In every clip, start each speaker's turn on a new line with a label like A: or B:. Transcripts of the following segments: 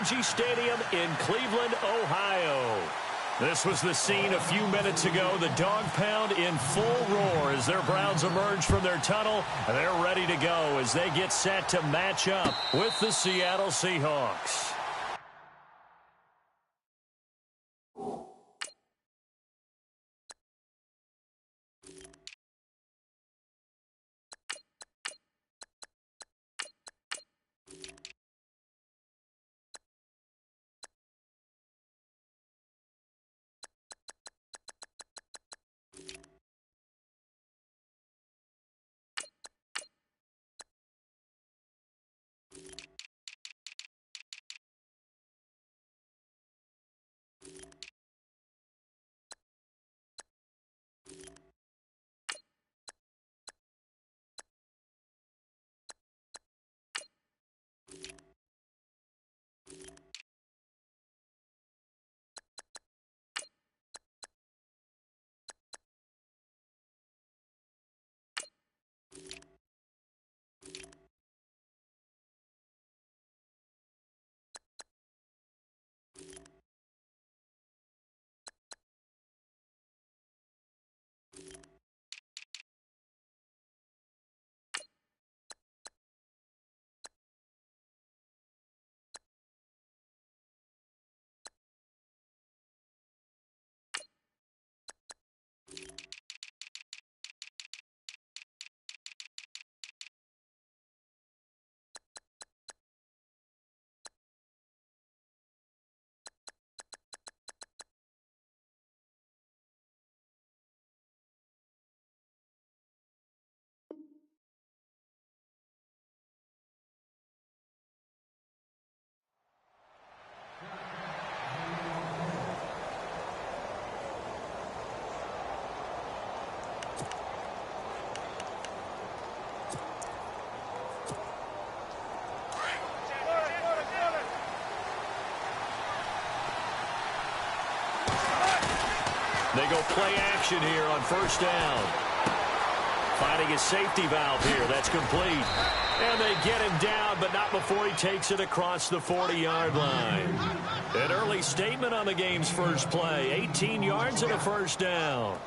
A: Energy Stadium in Cleveland, Ohio. This was the scene a few minutes ago. The dog pound in full roar as their Browns emerge from their tunnel. They're ready to go as they get set to match up with the Seattle Seahawks. They go play action here on first down. Finding a safety valve here. That's complete. And they get him down, but not before he takes it across the 40-yard line. An early statement on the game's first play. 18 yards and a first down.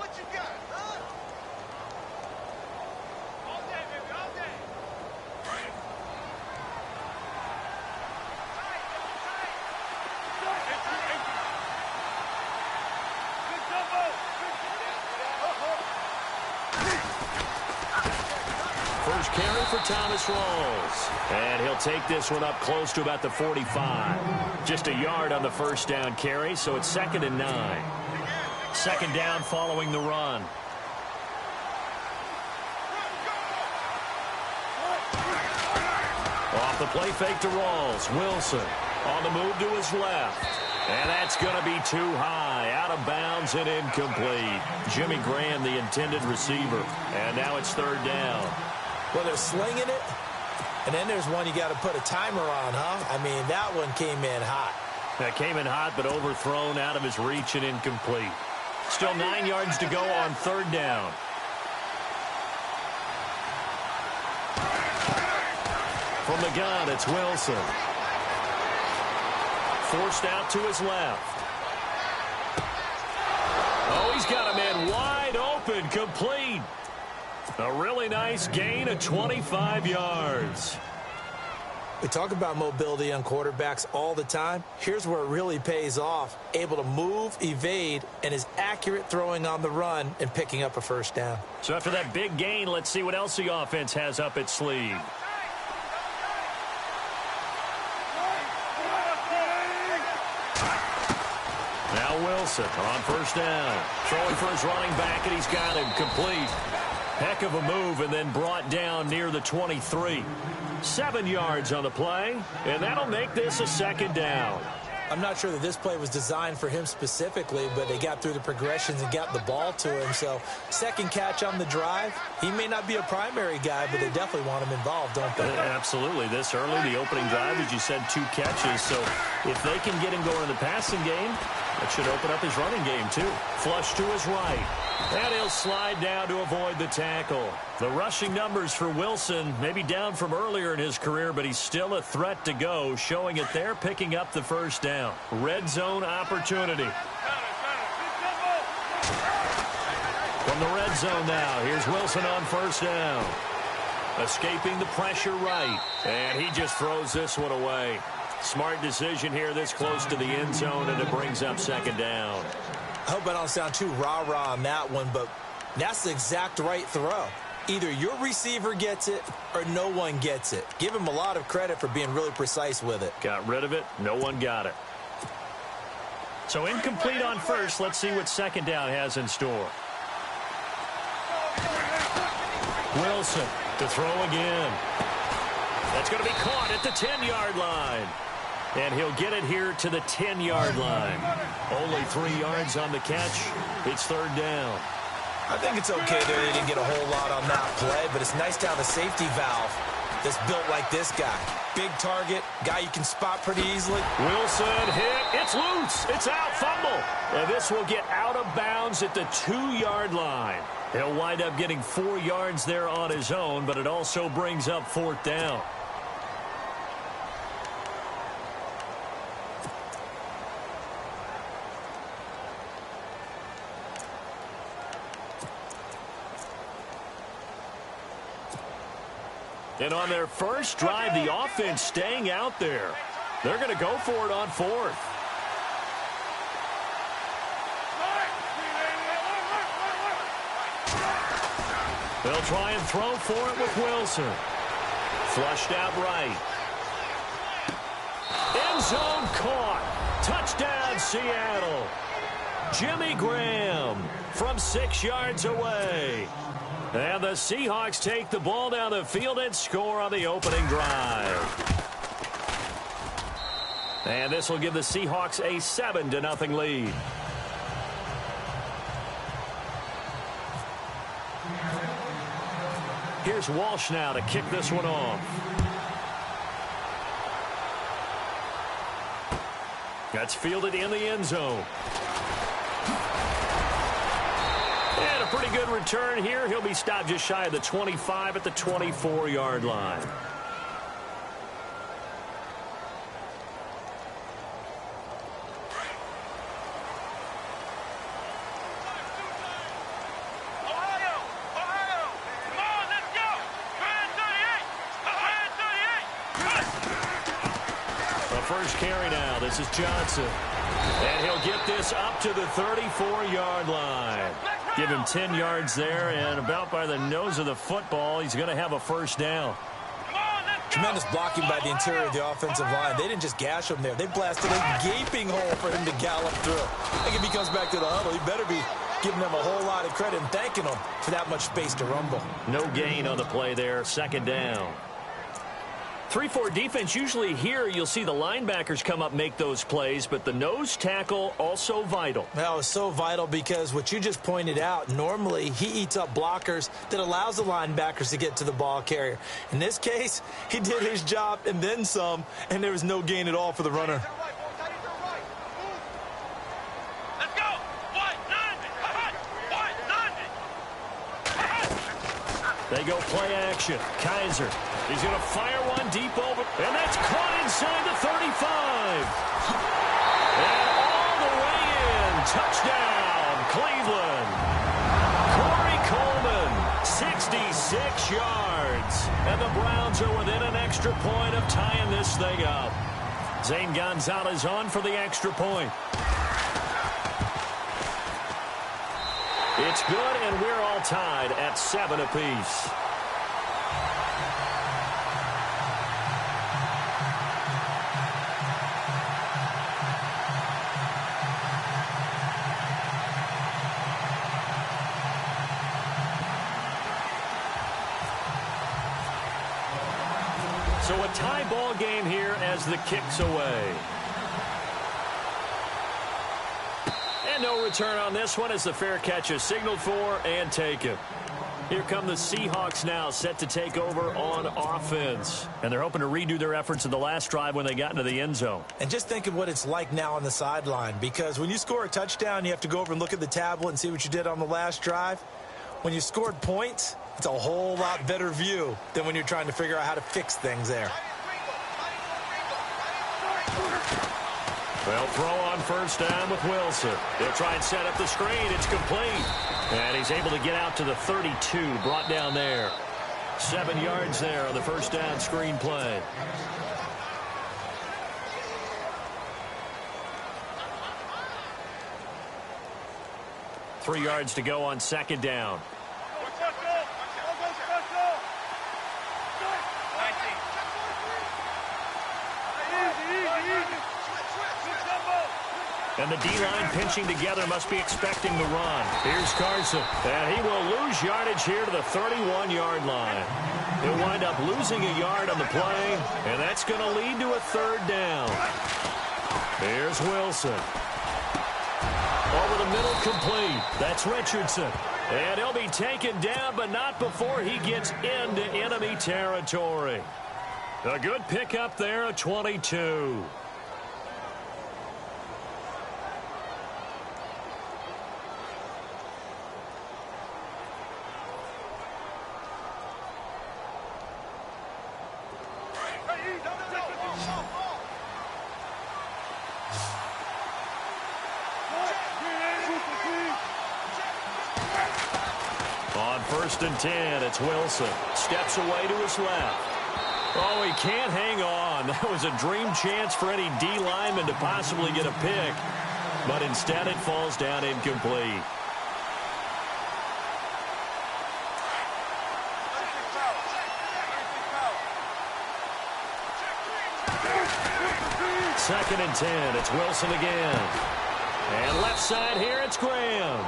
A: First carry for Thomas Rawls. And he'll take this one up close to about the 45. Just a yard on the first down carry, so it's 2nd and 9. Second down following the run. Off the play fake to Rawls. Wilson on the move to his left. And that's going to be too high. Out of bounds and incomplete. Jimmy Graham, the intended receiver. And now it's 3rd down.
B: Well, they're slinging it, and then there's one you got to put a timer on, huh? I mean, that one came in hot.
A: That came in hot, but overthrown out of his reach and incomplete. Still 9 yards to go on 3rd down. From the gun, it's Wilson. Forced out to his left. Oh, he's got a man wide open, complete. A really nice gain of 25 yards.
B: We talk about mobility on quarterbacks all the time. Here's where it really pays off. Able to move, evade, and is accurate throwing on the run and picking up a first down.
A: So after that big gain, let's see what else the offense has up its sleeve. Now Wilson on first down. Throwing for his running back, and he's got him complete. Heck of a move, and then brought down near the 23. 7 yards on the play, and that'll make this a 2nd down.
B: I'm not sure that this play was designed for him specifically, but they got through the progressions and got the ball to him. So, second catch on the drive. He may not be a primary guy, but they definitely want him involved, don't they?
A: Absolutely. This early, the opening drive, as you said, 2 catches. So, if they can get him going in the passing game, that should open up his running game, too. Flush to his right. And he'll slide down to avoid the tackle. The rushing numbers for Wilson may be down from earlier in his career, but he's still a threat to go, showing it there, picking up the first down. Red zone opportunity. From the red zone now, here's Wilson on first down. Escaping the pressure right. And he just throws this one away. Smart decision here this close to the end zone, and it brings up second down.
B: I hope I don't sound too rah-rah on that one, but that's the exact right throw. Either your receiver gets it or no one gets it. Give him a lot of credit for being really precise with it.
A: Got rid of it. No one got it. So incomplete on first. Let's see what second down has in store. Wilson to throw again. That's going to be caught at the 10-yard line. And he'll get it here to the 10-yard line. Only 3 yards on the catch. It's third down.
B: I think it's okay there. They didn't get a whole lot on that play, but it's nice to have a safety valve that's built like this guy. Big target, guy you can spot pretty easily.
A: Wilson hit. It's loose. It's out. Fumble. And this will get out of bounds at the 2-yard line. He'll wind up getting 4 yards there on his own, but it also brings up fourth down. And on their first drive, the offense staying out there. They're going to go for it on fourth. They'll try and throw for it with Wilson. Flushed out right. End zone caught. Touchdown, Seattle. Jimmy Graham from 6 yards away. And the Seahawks take the ball down the field and score on the opening drive. And this will give the Seahawks a 7-0 lead. Here's Walsh now to kick this one off. That's fielded in the end zone. And a pretty good return here. He'll be stopped just shy of the 25 at the 24-yard line. First carry now. This is Johnson. And he'll get this up to the 34-yard line. Give him 10 yards there, and about by the nose of the football, he's going to have a first down.
B: Tremendous blocking by the interior of the offensive line. They didn't just gash him there. They blasted a gaping hole for him to gallop through. I think if he comes back to the huddle, he better be giving them a whole lot of credit and thanking them for that much space to rumble.
A: No gain on the play there. Second down. 3-4 defense, usually here you'll see the linebackers come up, make those plays, but the nose tackle also vital.
B: That was so vital because what you just pointed out, normally he eats up blockers that allows the linebackers to get to the ball carrier. In this case, he did his job and then some, and there was no gain at all for the runner.
A: They go play action. Kaiser. He's going to fire one deep over. And that's caught inside the 35. And all the way in. Touchdown, Cleveland. Corey Coleman, 66 yards. And the Browns are within an extra point of tying this thing up. Zane Gonzalez on for the extra point. It's good, and we're all tied at 7 apiece. So a tie ball game here as the kick's away. And no return on this one as the fair catch is signaled for and taken. Here come the Seahawks now, set to take over on offense. And they're hoping to redo their efforts in the last drive when they got into the end zone.
B: And just think of what it's like now on the sideline, because when you score a touchdown, you have to go over and look at the tablet and see what you did on the last drive. When you scored points, it's a whole lot better view than when you're trying to figure out how to fix things there.
A: They'll throw on first down with Wilson. They'll try and set up the screen. It's complete. And he's able to get out to the 32, brought down there. 7 yards there on the first down screen play. Three yards to go on second down. And the D-line pinching together must be expecting the run. Here's Carson. And he will lose yardage here to the 31-yard line. He'll wind up losing a yard on the play, and that's going to lead to a third down. Here's Wilson. Over the middle, complete. That's Richardson. And he'll be taken down, but not before he gets into enemy territory. A good pickup there at 22. On first and 10, it's Wilson. Steps away to his left. Oh, he can't hang on. That was a dream chance for any D lineman to possibly get a pick. But instead it falls down incomplete. Second and 10, it's Wilson again. And left side here, it's Graham.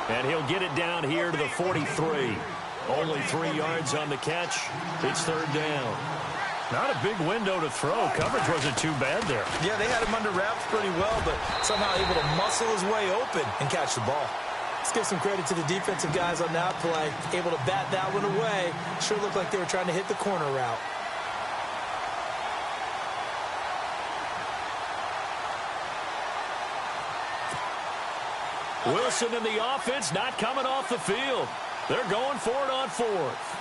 A: And he'll get it down here to the 43. Only 3 yards on the catch. It's third down. Not a big window to throw. Coverage wasn't too bad there.
B: Yeah, they had him under wraps pretty well, but somehow able to muscle his way open and catch the ball. Let's give some credit to the defensive guys on that play. Able to bat that one away. Sure looked like they were trying to hit the corner route.
A: Wilson and the offense not coming off the field. They're going for it on fourth.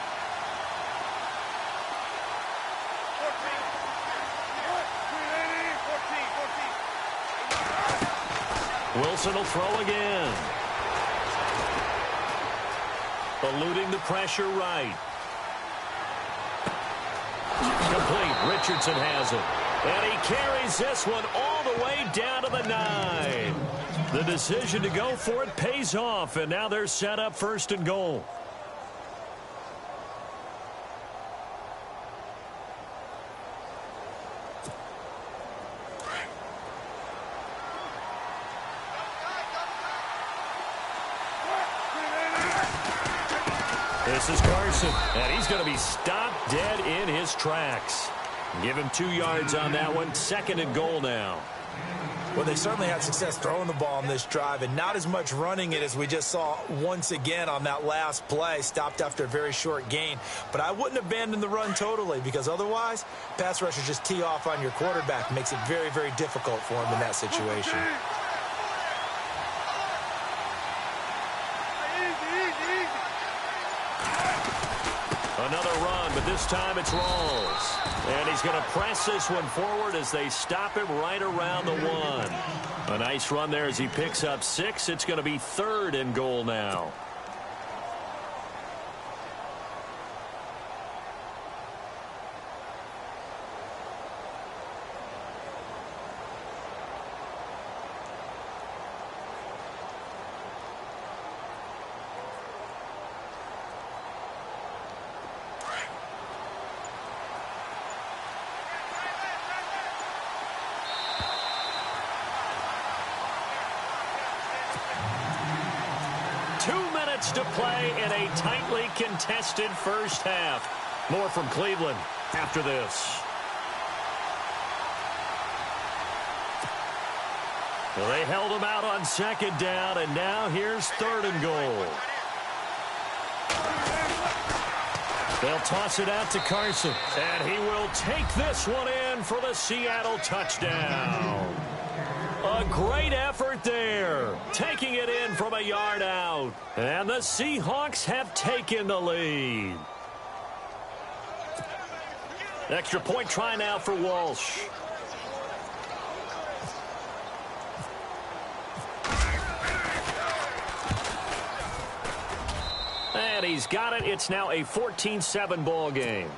A: Wilson will throw again. Eluding the pressure right. Complete. Richardson has it. And he carries this one all the way down to the 9. The decision to go for it pays off, and now they're set up first and goal. This is Carson, and he's going to be stopped dead in his tracks. Give him 2 yards on that one. Second and goal now.
B: Well, they certainly had success throwing the ball on this drive and not as much running it as we just saw once again on that last play. Stopped after a very short gain. But I wouldn't abandon the run totally, because otherwise, pass rushers just tee off on your quarterback. Makes it very, very difficult for him in that situation.
A: Another run, but this time it's Rawls. And he's going to press this one forward as they stop him right around the 1. A nice run there as he picks up 6. It's going to be third and goal now. To play in a tightly contested first half. More from Cleveland after this. Well, they held him out on second down, and now here's third and goal. They'll toss it out to Carson. And he will take this one in for the Seattle touchdown. A great effort there. Taking it in from a yard out. And the Seahawks have taken the lead. Extra point try now for Walsh. And he's got it. It's now a 14-7 ball game.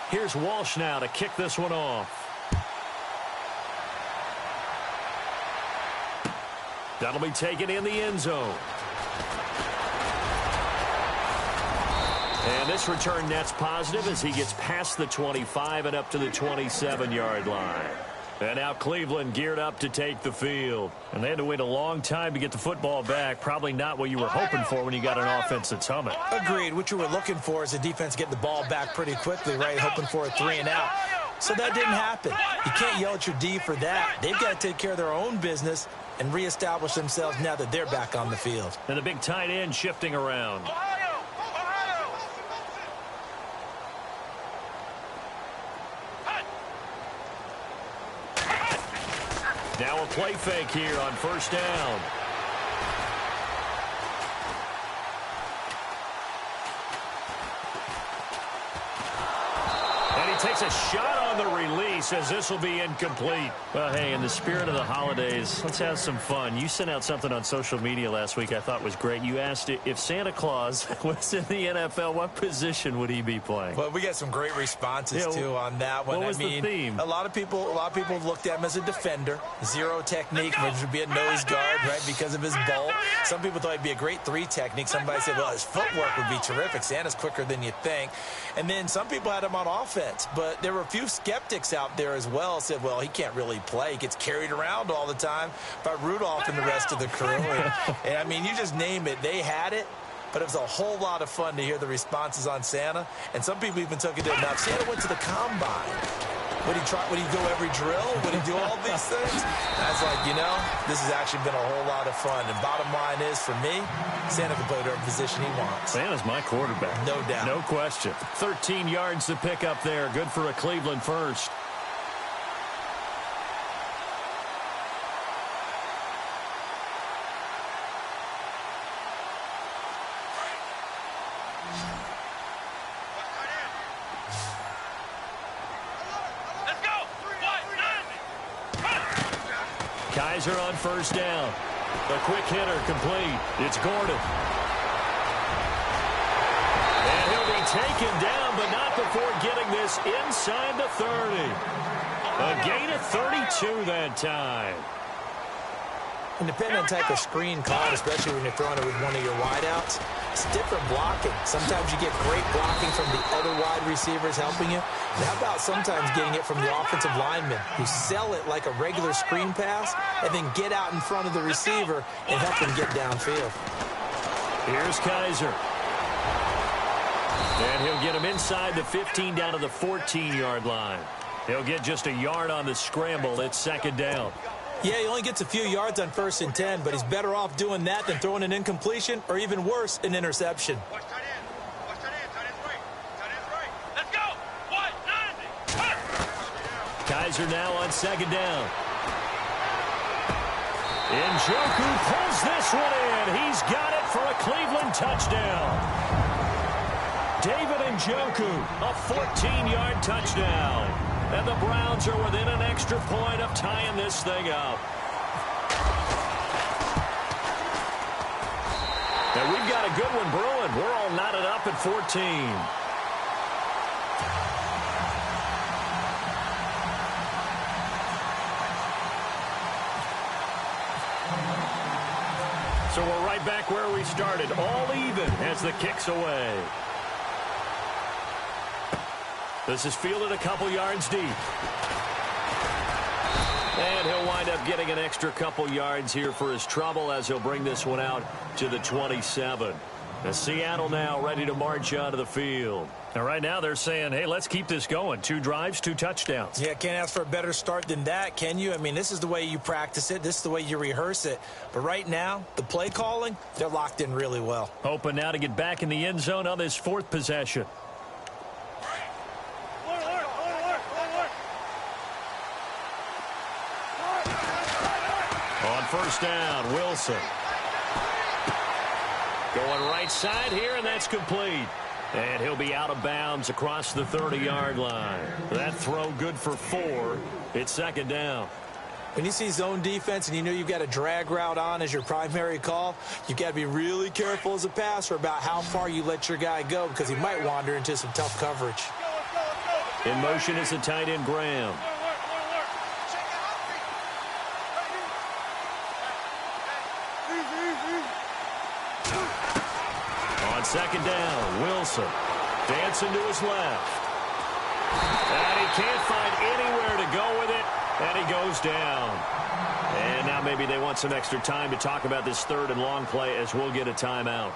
A: Here's Walsh now to kick this one off. That'll be taken in the end zone. And this return net's positive as he gets past the 25 and up to the 27-yard line. And now Cleveland geared up to take the field. And they had to wait a long time to get the football back. Probably not what you were hoping for when you got an offense that's humming.
B: Agreed. What you were looking for is the defense getting the ball back pretty quickly, right? Hoping for a 3 and out. So that didn't happen. You can't yell at your D for that. They've got to take care of their own business and reestablish themselves now that they're back on the field.
A: And the big tight end shifting around. Now a play fake here on first down. And he takes a shot on the release as this will be incomplete. Well, hey, in the spirit of the holidays, let's have some fun. You sent out something on social media last week I thought was great. You asked if Santa Claus was in the NFL, what position would he be playing?
B: Well, we got some great responses, too, on that one.
A: What was the theme?
B: A lot of people looked at him as a defender. Zero technique, which would be a nose guard, right, because of his bulk. Some people thought he'd be a great 3 technique. Somebody said, well, his footwork would be terrific. Santa's quicker than you think. And then some people had him on offense. But there were a few skeptics out there as well said, well, he can't really play. He gets carried around all the time by Rudolph and the rest of the crew. And I mean, you just name it. They had it. But it was a whole lot of fun to hear the responses on Santa. And some people even took it to enough. Santa went to the combine. Would he go every drill? Would he do all these things? And I was like, you know, this has actually been a whole lot of fun. And bottom line is, for me, Santa can play whatever position he wants.
A: Santa's my quarterback.
B: No doubt.
A: No question. 13 yards to pick up there. Good for a Cleveland first. Kaiser on first down. A quick hitter complete. It's Gordon. And he'll be taken down, but not before getting this inside the 30. A gain of 32 that time.
B: And depending on the type of screen called, especially when you're throwing it with one of your wideouts, it's different blocking. Sometimes you get great blocking from the other wide receivers helping you. And how about sometimes getting it from the offensive linemen who sell it like a regular screen pass and then get out in front of the receiver and help him get downfield.
A: Here's Kaiser. And he'll get him inside the 15 down to the 14-yard line. He'll get just a yard on the scramble. It's second down.
B: Yeah, he only gets a few yards on 1st and 10, but he's better off doing that than throwing an incompletion or even worse, an interception.
A: Kaiser now on second down. Njoku pulls this one in. He's got it for a Cleveland touchdown. David Njoku, a 14-yard touchdown. And the Browns are within an extra point of tying this thing up. And we've got a good one brewing. We're all knotted up at 14. So we're right back where we started, all even as the kick's away. This is fielded a couple yards deep. And he'll wind up getting an extra couple yards here for his trouble as he'll bring this one out to the 27. And Seattle now ready to march onto the field. And right now they're saying, hey, let's keep this going. 2 drives, 2 touchdowns.
B: Yeah, can't ask for a better start than that, can you? I mean, this is the way you practice it. This is the way you rehearse it. But right now, the play calling, they're locked in really well.
A: Hoping now to get back in the end zone on this 4th possession. On first down, Wilson. Going right side here, and that's complete. And he'll be out of bounds across the 30-yard line. That throw good for 4. It's 2nd down.
B: When you see zone defense and you know you've got a drag route on as your primary call, you've got to be really careful as a passer about how far you let your guy go because he might wander into some tough coverage.
A: In motion is the tight end, Graham. On 2nd down, Wilson dancing to his left. And he can't find anywhere to go with it, and he goes down. And now maybe they want some extra time to talk about this 3rd and long play as we'll get a timeout.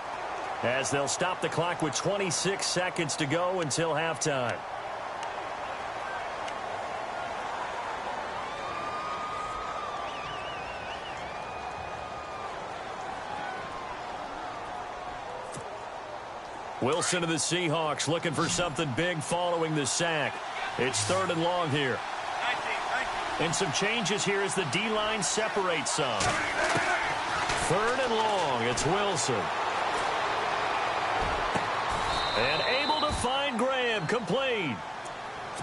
A: As they'll stop the clock with 26 seconds to go until halftime. Wilson of the Seahawks looking for something big following the sack. It's 3rd and long here. And some changes here as the D-line separates some. 3rd and long. It's Wilson. And able to find Graham. Complete.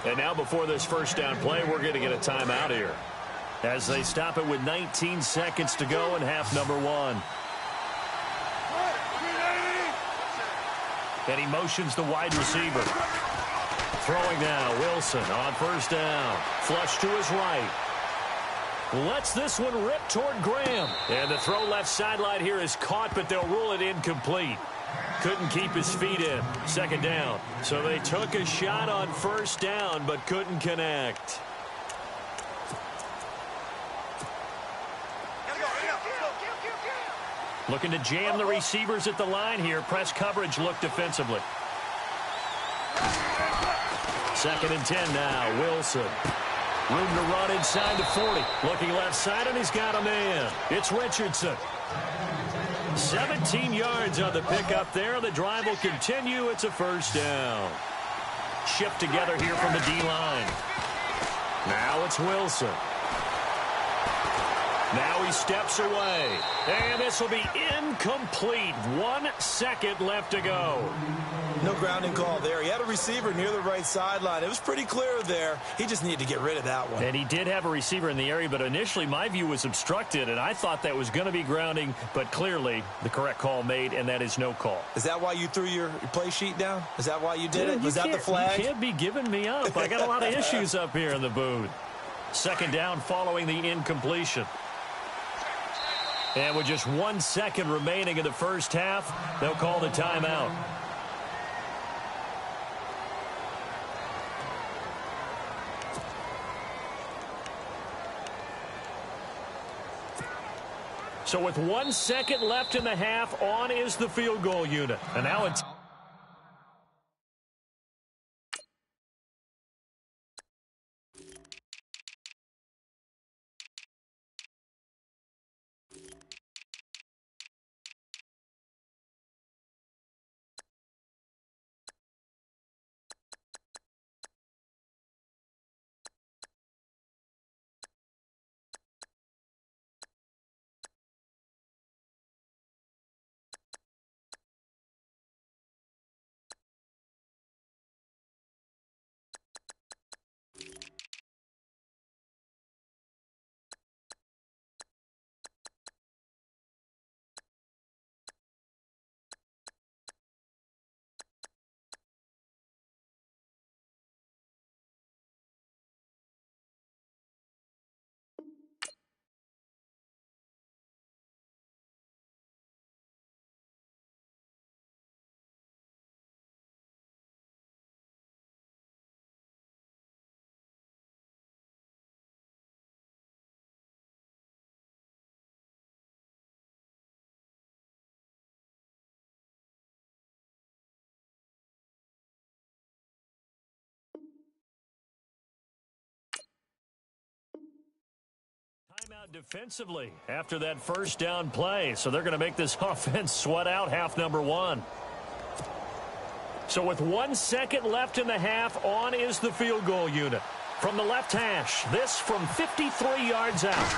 A: And now before this first down play, we're going to get a timeout here. As they stop it with 19 seconds to go in half number 1. And he motions the wide receiver. Throwing now, Wilson on first down. Flush to his right. Lets this one rip toward Graham. And the throw left sideline here is caught, but they'll rule it incomplete. Couldn't keep his feet in. 2nd down. So they took a shot on first down, but couldn't connect. Looking to jam the receivers at the line here. Press coverage look defensively. 2nd and 10 now. Wilson. Room to run inside the 40. Looking left side, and he's got a man. It's Richardson. 17 yards on the pickup there. The drive will continue. It's a first down. Shift together here from the D-line. Now it's Wilson. Now he steps away. And this will be incomplete. 1 second left to go.
B: No grounding call there. He had a receiver near the right sideline. It was pretty clear there. He just needed to get rid of that one.
A: And he did have a receiver in the area, but initially my view was obstructed, and I thought that was going to be grounding, but clearly the correct call made, and that is no call.
B: Is that why you threw your play sheet down? Is that why you did it? Was that the flag?
A: You can't be giving me up. I got a lot of issues up here in the booth. 2nd down following the incompletion. And with just 1 second remaining in the first half, they'll call the timeout. So with 1 second left in the half, on is the field goal unit. And now it's Defensively after that first down play, so they're going to make this offense sweat out half number one. So with 1 second left in the half, on is the field goal unit. From the left hash, this from 53 yards out.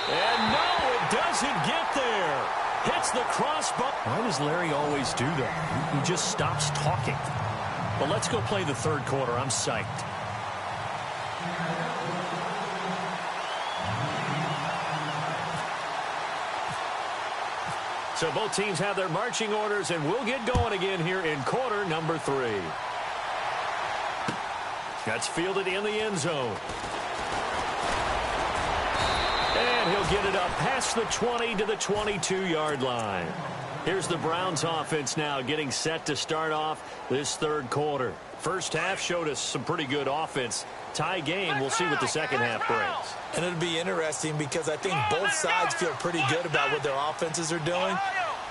A: And no, it doesn't get there. Hits the crossbar. Why does Larry always do that? He just stops talking. Well, let's go play the third quarter. I'm psyched. So both teams have their marching orders, and we'll get going again here in quarter number 3. That's fielded in the end zone. And he'll get it up past the 20 to the 22-yard line. Here's the Browns offense now getting set to start off this third quarter. First half showed us some pretty good offense. Tie game, we'll see what the second half brings.
B: And it'll be interesting because I think both sides feel pretty good about what their offenses are doing.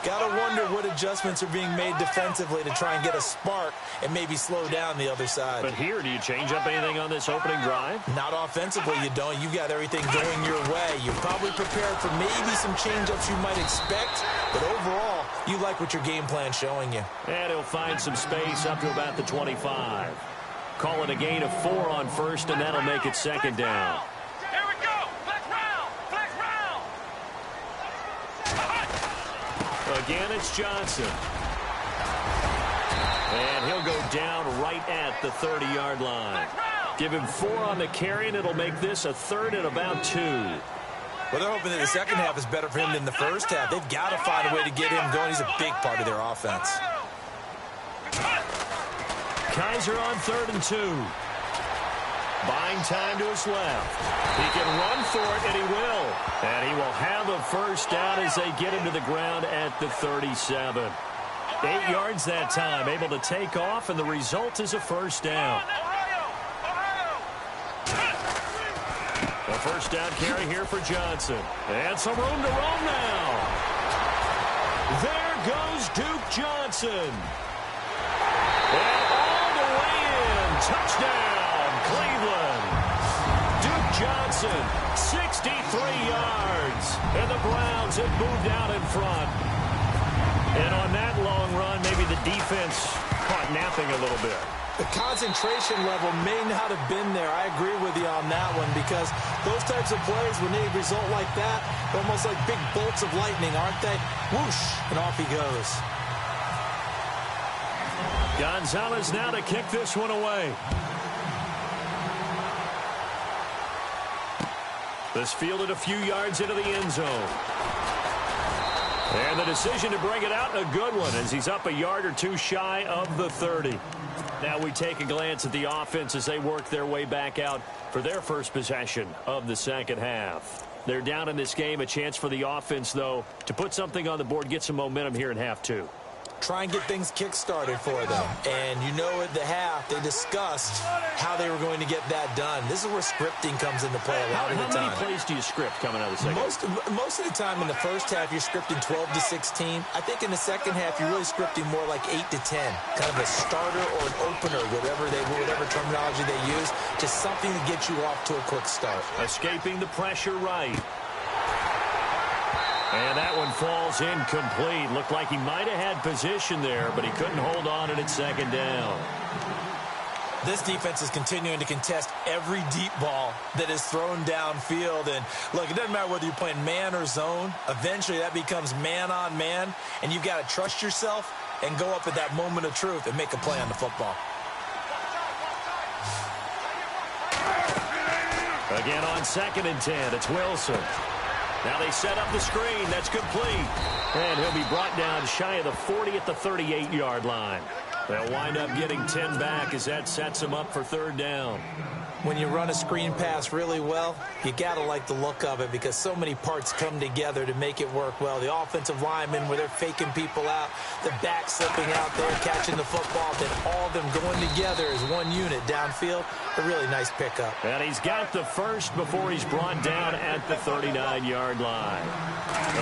B: Got to wonder what adjustments are being made defensively to try and get a spark and maybe slow down the other side.
A: But here, do you change up anything on this opening drive?
B: Not offensively, you don't. You got everything going your way. You're probably prepared for maybe some change-ups you might expect, but overall, you like what your game plan's showing you.
A: And he'll find some space up to about the 25. Call it a gain of 4 on first, and that'll make it second down.
C: Here we go. Flex round. Flex round.
A: Again, it's Johnson. And he'll go down right at the 30-yard line. Give him 4 on the carry, and it'll make this a third and about 2.
B: Well, they're hoping that the second half is better for him than the first half. They've got to find a way to get him going. He's a big part of their offense.
A: Kaiser on 3rd and 2. Buying time to his left. He can run for it, and he will. And he will have a first down as they get him to the ground at the 37. 8 yards that time, able to take off, and the result is a first down. A first down carry here for Johnson. And some room to roam now. There goes Duke Johnson. And all the way in. Touchdown, Cleveland. Duke Johnson, 63 yards. And the Browns have moved out in front. And on that long run, maybe the defense caught napping a little bit.
B: The concentration level may not have been there. I agree with you on that one because those types of plays, when they result like that, they're almost like big bolts of lightning, aren't they? Whoosh, and off he goes.
A: Gonzalez now to kick this one away. This fielded a few yards into the end zone. And the decision to bring it out, a good one, as he's up a yard or two shy of the 30. Now we take a glance at the offense as they work their way back out for their first possession of the second half. They're down in this game. A chance for the offense, though, to put something on the board, get some momentum here in half 2.
B: Try and get things kick-started for them. And you know at the half, they discussed how they were going to get that done. This is where scripting comes into play a lot of the time.
A: How many plays do you script coming out of the second half?
B: Most of the time in the first half, you're scripting 12 to 16. I think in the second half, you're really scripting more like 8 to 10. Kind of a starter or an opener, whatever terminology they use. Just something to get you off to a quick start.
A: Escaping the pressure right. And that one falls incomplete. Looked like he might have had position there, but he couldn't hold on and it's second down.
B: This defense is continuing to contest every deep ball that is thrown downfield. And, look, it doesn't matter whether you're playing man or zone. Eventually, that becomes man-on-man, and you've got to trust yourself and go up at that moment of truth and make a play on the football.
A: Again on 2nd and 10, it's Wilson. Now they set up the screen. That's complete. And he'll be brought down shy of the 40 at the 38-yard line. They'll wind up getting 10 back as that sets them up for third down.
B: When you run a screen pass really well, you got to like the look of it because so many parts come together to make it work well. The offensive linemen, where they're faking people out, the back slipping out there, catching the football, then all of them going together as one unit downfield. A really nice pickup.
A: And he's got the first before he's brought down at the 39-yard line.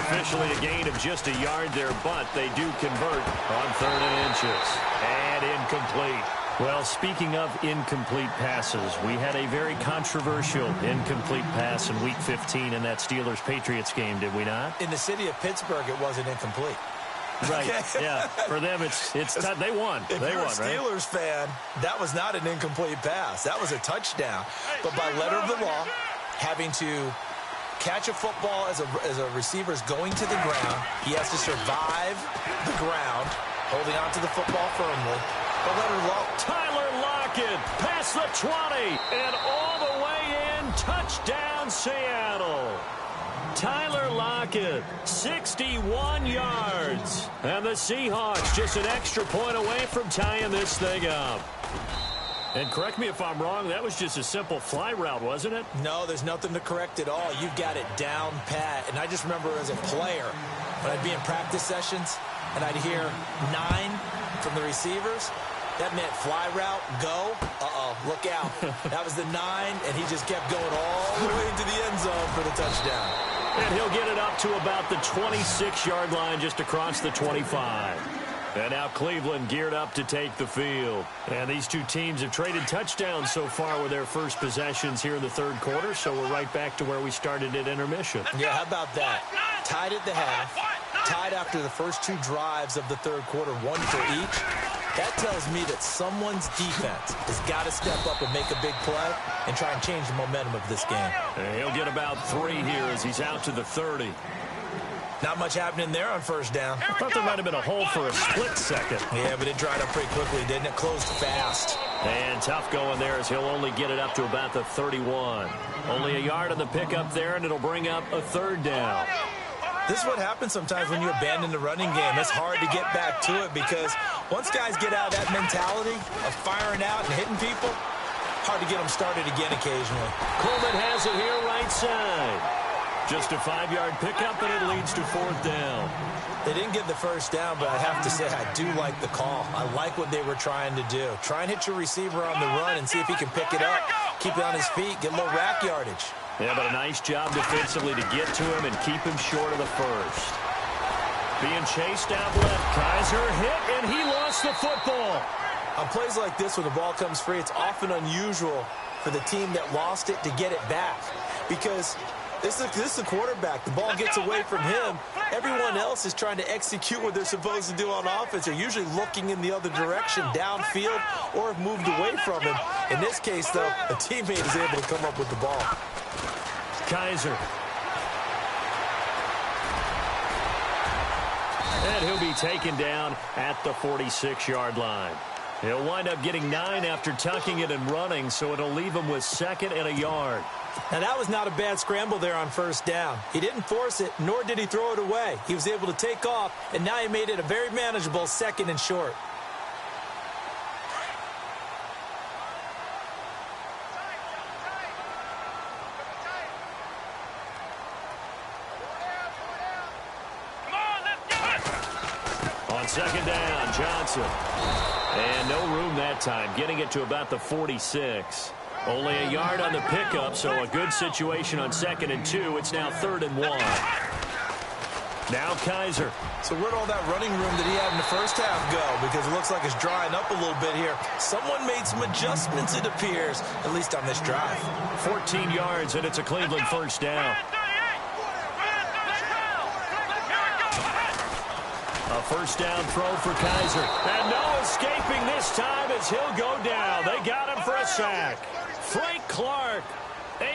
A: Officially a gain of just a yard there, but they do convert on 3rd and inches. And incomplete. Well, speaking of incomplete passes, we had a very controversial incomplete pass in Week 15 in that Steelers-Patriots game, did we not?
B: In the city of Pittsburgh, it wasn't incomplete.
A: Right, yeah. For them, it's they won.
B: If
A: they
B: you're
A: won,
B: a Steelers fan, that was not an incomplete pass. That was a touchdown. But by letter of the law, having to catch a football as a receiver is going to the ground, he has to survive the ground, holding on to the football firmly. But letter of the law,
A: Tyler Lockett past the 20 and all the way in. Touchdown, Seattle. Tyler Lockett, 61 yards. And the Seahawks just an extra point away from tying this thing up. And correct me if I'm wrong, that was just a simple fly route, wasn't it?
B: No, there's nothing to correct at all. You've got it down pat. And I just remember as a player, when I'd be in practice sessions and I'd hear 9 from the receivers, that meant fly route, go, look out. That was the 9, and he just kept going all the way into the end zone for the touchdown.
A: And he'll get it up to about the 26-yard line just across the 25. And now Cleveland geared up to take the field. And these two teams have traded touchdowns so far with their first possessions here in the third quarter, so we're right back to where we started at intermission.
B: Yeah, how about that? Tied at the half, tied after the first 2 drives of the third quarter, 1 for each. That tells me that someone's defense has got to step up and make a big play and try and change the momentum of this game.
A: And he'll get about 3 here as he's out to the 30.
B: Not much happening there on first down.
A: I thought there might have been a hole for a split second.
B: Yeah, but it dried up pretty quickly, didn't it? Closed fast.
A: And tough going there as he'll only get it up to about the 31. Only a yard on the pickup there, and it'll bring up a 3rd down.
B: This is what happens sometimes when you abandon the running game. It's hard to get back to it because once guys get out of that mentality of firing out and hitting people, hard to get them started again occasionally.
A: Coleman has it here right side. Just a 5-yard pickup, and it leads to 4th down.
B: They didn't get the first down, but I have to say I do like the call. I like what they were trying to do. Try and hit your receiver on the run and see if he can pick it up, keep it on his feet, get a little rack yardage.
A: Yeah, but a nice job defensively to get to him and keep him short of the first. Being chased out left. Kaiser hit, and he lost the football.
B: On plays like this, when the ball comes free, it's often unusual for the team that lost it to get it back. Because this is the quarterback. The ball gets away from him. Everyone else is trying to execute what they're supposed to do on offense. They're usually looking in the other direction, downfield, or have moved away from him. In this case, though, a teammate is able to come up with the ball.
A: Kaiser. And he'll be taken down at the 46-yard line. He'll wind up getting 9 after tucking it and running, so it'll leave him with 2nd and a yard.
B: Now, that was not a bad scramble there on first down. He didn't force it, nor did he throw it away. He was able to take off, and now he made it a very manageable 2nd and short.
A: On 2nd down, Johnson. And no room that time, getting it to about the 46. Only a yard on the pickup, so a good situation on 2nd and 2. It's now 3rd and 1. Now Kaiser.
B: So where'd all that running room that he had in the first half go? Because it looks like it's drying up a little bit here. Someone made some adjustments, it appears, at least on this drive.
A: 14 yards, and it's a Cleveland first down. A first down throw for Kaiser. And no escaping this time as he'll go down. They got him for a sack. Frank Clark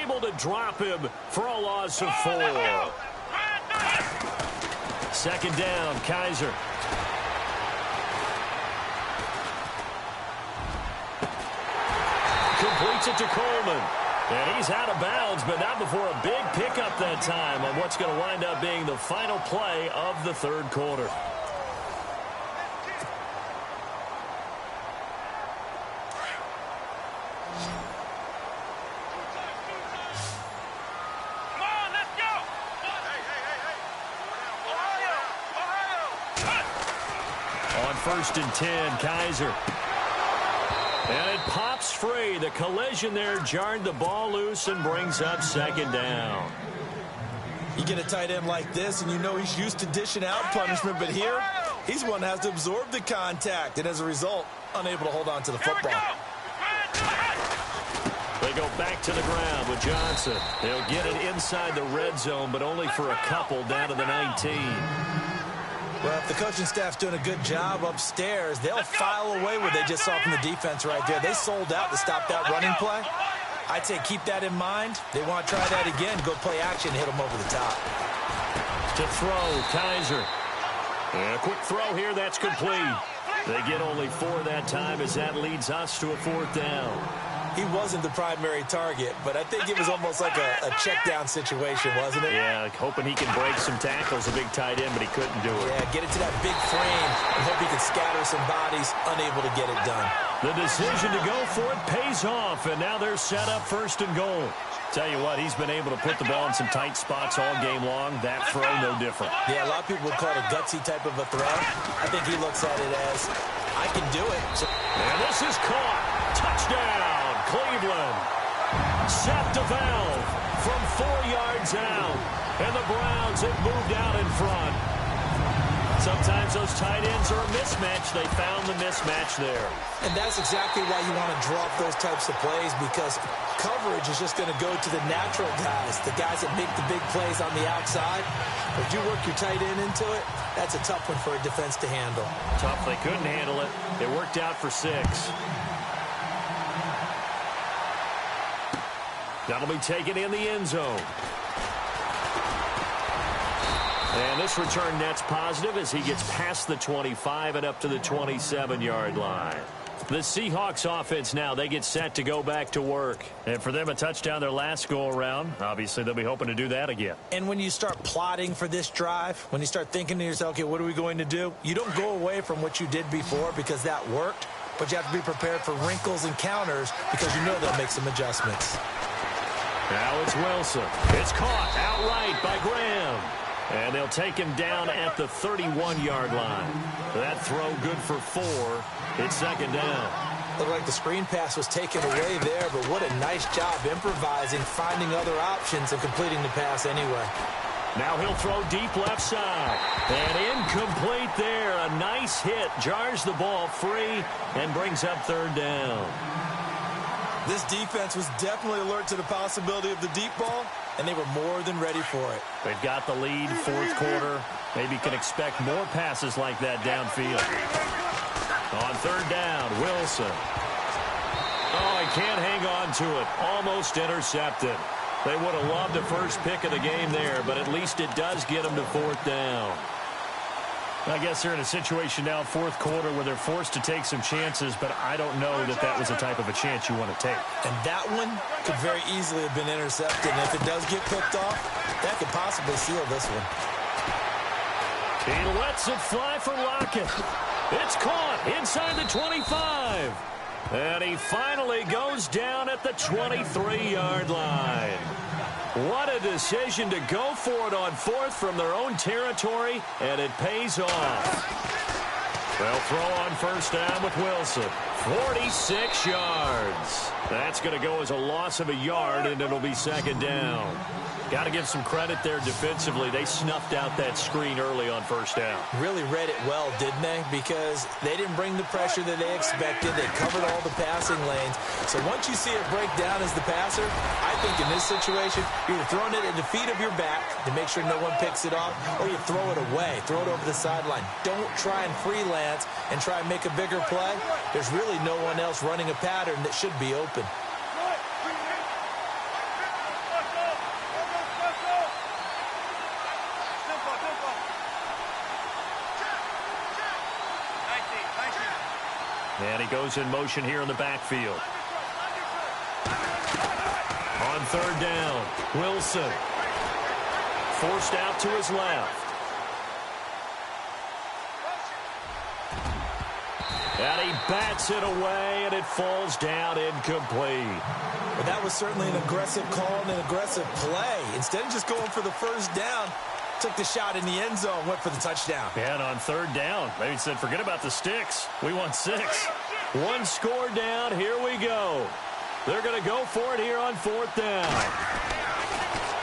A: able to drop him for a loss of 4. 2nd down, Kaiser. Completes it to Coleman. And he's out of bounds, but not before a big pickup that time on what's going to wind up being the final play of the third quarter. On 1st and 10, Kaiser. And it pops free. The collision there jarred the ball loose and brings up 2nd down.
B: You get a tight end like this, and you know he's used to dishing out punishment, but here, he's one that has to absorb the contact, and as a result, unable to hold on to the football.
A: They go back to the ground with Johnson. They'll get it inside the red zone, but only for a couple down to the 19.
B: Well, if the coaching staff's doing a good job upstairs, they'll file away what they just saw from the defense right there. They sold out to stop that running play. I'd say keep that in mind. They want to try that again, go play action, hit them over the top.
A: To throw, Kaiser. And a quick throw here, that's complete. They get only 4 that time as that leads us to a 4th down.
B: He wasn't the primary target, but I think it was almost like a check down situation, wasn't it?
A: Yeah, hoping he can break some tackles, a big tight end, but he couldn't do it.
B: Yeah, get it to that big frame and hope he can scatter some bodies, unable to get it done.
A: The decision to go for it pays off, and now they're set up 1st and goal. Tell you what, he's been able to put the ball in some tight spots all game long. That throw, no different.
B: Yeah, a lot of people would call it a gutsy type of a throw. I think he looks at it as, I can do it.
A: And this is caught. Touchdown, Cleveland. Set to valve from 4 yards out. And the Browns have moved out in front. Sometimes those tight ends are a mismatch. They found the mismatch there.
B: And that's exactly why you want to draw up those types of plays, because coverage is just going to go to the natural guys, the guys that make the big plays on the outside. But if you work your tight end into it, that's a tough one for a defense to handle.
A: Tough. They couldn't handle it. It worked out for 6. That'll be taken in the end zone. And this return net's positive as he gets past the 25 and up to the 27-yard line. The Seahawks offense now, they get set to go back to work. And for them, a touchdown their last go-around. Obviously, they'll be hoping to do that again.
B: And when you start plotting for this drive, when you start thinking to yourself, okay, what are we going to do? You don't go away from what you did before because that worked, but you have to be prepared for wrinkles and counters because you know they'll make some adjustments.
A: Now it's Wilson. It's caught outright by Graham. And they'll take him down at the 31-yard line. That throw good for 4. It's 2nd down.
B: Looked like the screen pass was taken away there, but what a nice job improvising, finding other options, and completing the pass anyway.
A: Now he'll throw deep left side. And incomplete there. A nice hit. Jars the ball free and brings up 3rd down.
B: This defense was definitely alert to the possibility of the deep ball, and they were more than ready for it.
A: They've got the lead, 4th quarter. Maybe can expect more passes like that downfield. On 3rd down, Wilson. Oh, he can't hang on to it. Almost intercepted. They would have loved a first pick of the game there, but at least it does get them to 4th down. I guess they're in a situation now, 4th quarter, where they're forced to take some chances, but I don't know that that was the type of a chance you want to take.
B: And that one could very easily have been intercepted. And if it does get picked off, that could possibly seal this one.
A: He lets it fly for Lockett. It's caught inside the 25. And he finally goes down at the 23-yard line. What a decision to go for it on 4th from their own territory, and it pays off. They'll throw on 1st down with Wilson. 46 yards. That's going to go as a loss of a yard, and it'll be 2nd down. Got to give some credit there defensively. They snuffed out that screen early on 1st down.
B: Really read it well, didn't they? Because they didn't bring the pressure that they expected. They covered all the passing lanes. So once you see it break down as the passer, I think in this situation, you're either throwing it at the feet of your back to make sure no one picks it off, or you throw it away, throw it over the sideline. Don't try and freelance and try and make a bigger play. There's really no one else running a pattern that should be open.
A: And he goes in motion here in the backfield. On 3rd down, Wilson. Forced out to his left. And he bats it away, and it falls down incomplete.
B: Well, that was certainly an aggressive call and an aggressive play. Instead of just going for the 1st down, took the shot in the end zone, went for the touchdown.
A: And on 3rd down, maybe said, forget about the sticks. We want 6. 1 score down. Here we go. They're going to go for it here on 4th down.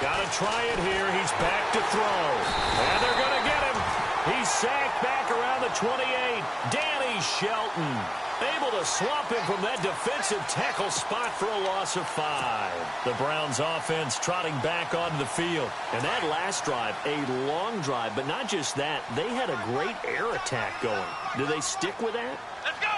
A: Got to try it here. He's back to throw. And they're going to get him. He's sacked back around the 28. Danny Shelton able to swamp him from that defensive tackle spot for a loss of 5. The Browns offense trotting back onto the field. And that last drive, a long drive, but not just that, they had a great air attack going. Do they stick with that?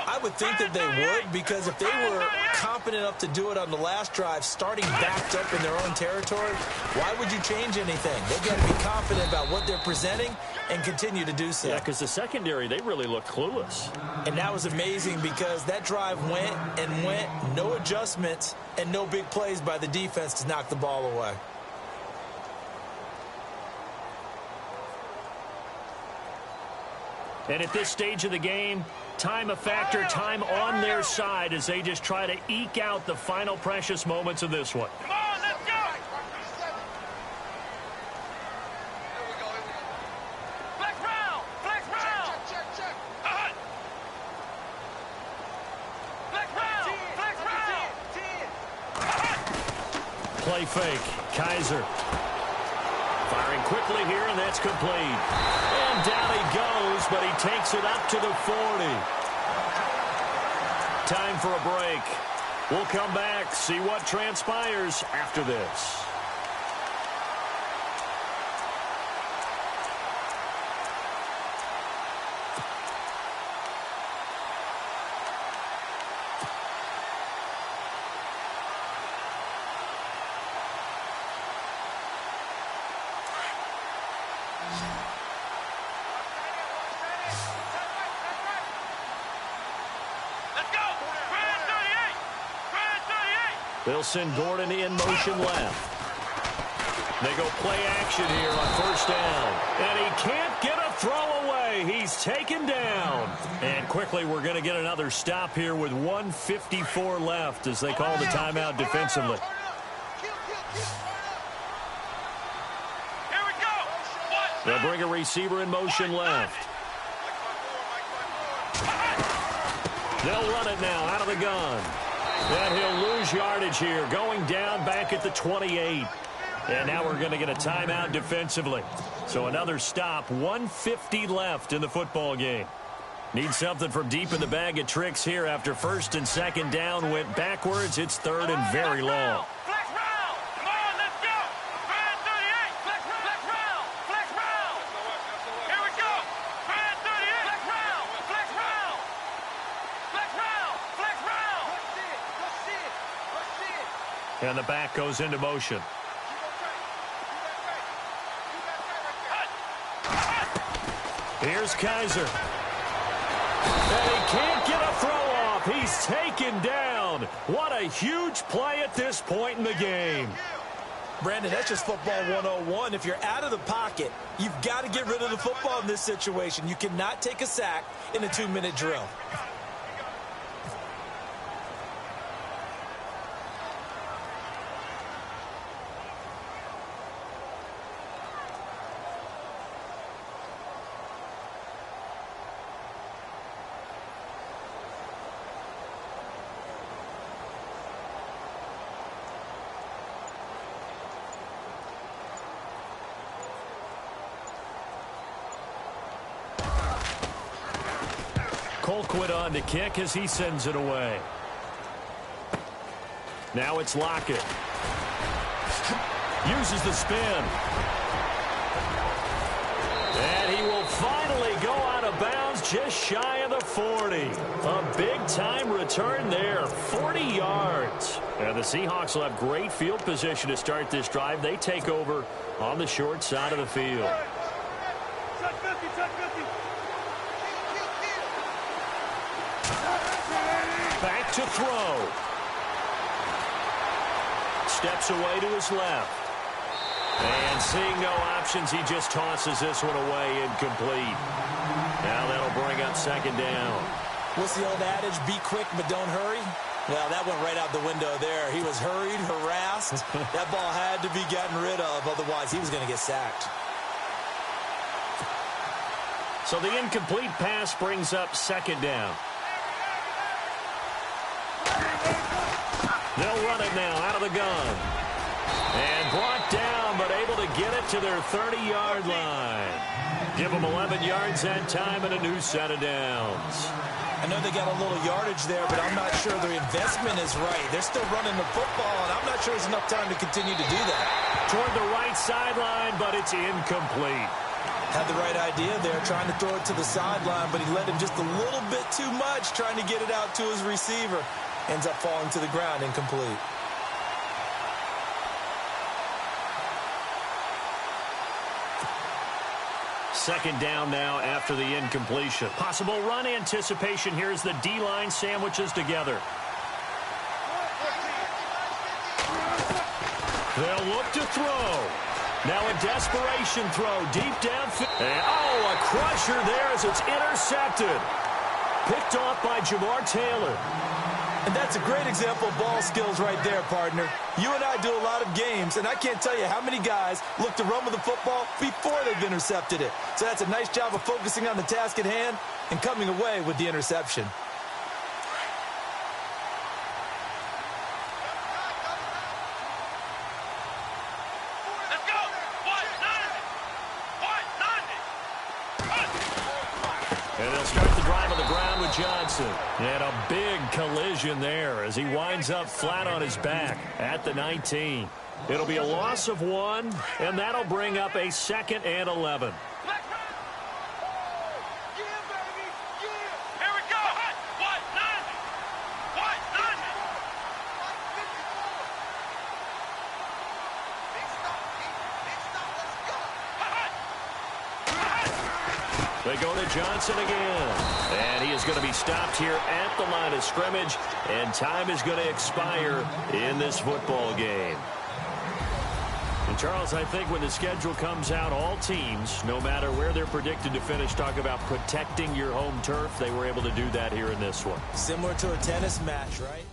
B: I would think that they would, because if they were confident enough to do it on the last drive, starting backed up in their own territory, why would you change anything? They've got to be confident about what they're presenting and continue to do so.
A: Yeah, because the secondary, they really looked clueless.
B: And that was amazing because that drive went and went, no adjustments, and no big plays by the defense to knock the ball away.
A: And at this stage of the game, time a factor, time on their side as they just try to eke out the final precious moments of this one.
C: Come on, let's go! Flex round! Flex round! Check. Flex round! Flex round!
A: Play fake. Kaiser. Firing quickly here, and that's complete. And down he goes, but he takes it up to the 40. Time for a break. We'll come back, see what transpires after this. They'll send Gordon in motion left. They go play action here on first down. And he can't get a throw away. He's taken down. And quickly we're going to get another stop here with 1:54 left as they call the timeout defensively.
C: Here we go!
A: They'll bring a receiver in motion left. They'll run it now out of the gun. And he'll lose yardage here, going down back at the 28. And now we're going to get a timeout defensively. So another stop, 1:50 left in the football game. Need something from deep in the bag of tricks here after first and second down went backwards. It's third and very long.
C: Flex round! Come on, let's go! Brand 38! Flex round! Flex round! Here we go! Brand 38! Flex round! Flex round! Flex round! Flex round!
A: And the back goes into motion. Here's Kaiser. And he can't get a throw off. He's taken down. What a huge play at this point in the game.
B: Brandon, that's just football 101. If you're out of the pocket, you've got to get rid of the football in this situation. You cannot take a sack in a 2-minute drill.
A: Colquitt on to kick as he sends it away. Now it's Lockett. Uses the spin. And he will finally go out of bounds just shy of the 40. A big-time return there, 40 yards. And the Seahawks will have great field position to start this drive. They take over on the short side of the field. Back to throw. Steps away to his left. And seeing no options, he just tosses this one away incomplete. Now that'll bring up second down.
B: What's the old adage? Be quick, but don't hurry. Well, that went right out the window there. He was hurried, harassed. That ball had to be gotten rid of, otherwise he was going to get sacked.
A: So the incomplete pass brings up second down. They'll run it now out of the gun. And brought down, but able to get it to their 30-yard line. Give them 11 yards that time and a new set of downs.
B: I know they got a little yardage there, but I'm not sure their investment is right. They're still running the football, and I'm not sure there's enough time to continue to do that.
A: Toward the right sideline, but it's incomplete.
B: Had the right idea there, trying to throw it to the sideline, but he led him just a little bit too much, trying to get it out to his receiver. Ends up falling to the ground, incomplete.
A: Second down now after the incompletion. Possible run anticipation here as the D-line sandwiches together. They'll look to throw. Now a desperation throw deep downfield. And, a crusher there as it's intercepted. Picked off by Jamar Taylor.
B: And that's a great example of ball skills right there, partner. You and I do a lot of games, and I can't tell you how many guys look to run with the football before they've intercepted it. So that's a nice job of focusing on the task at hand and coming away with the interception.
C: Let's go. 190.
A: And they'll start the drive on the ground with Johnson. And a big collision there as he winds up flat on his back at the 19. It'll be a loss of 1, and that'll bring up a 2nd and 11.
C: Here we go. 190. 190.
A: They go to Johnson again. And he is going to be stopped here at the line of scrimmage. And time is going to expire in this football game. And Charles, I think when the schedule comes out, all teams, no matter where they're predicted to finish, talk about protecting your home turf. They were able to do that here in this one.
B: Similar to a tennis match, right?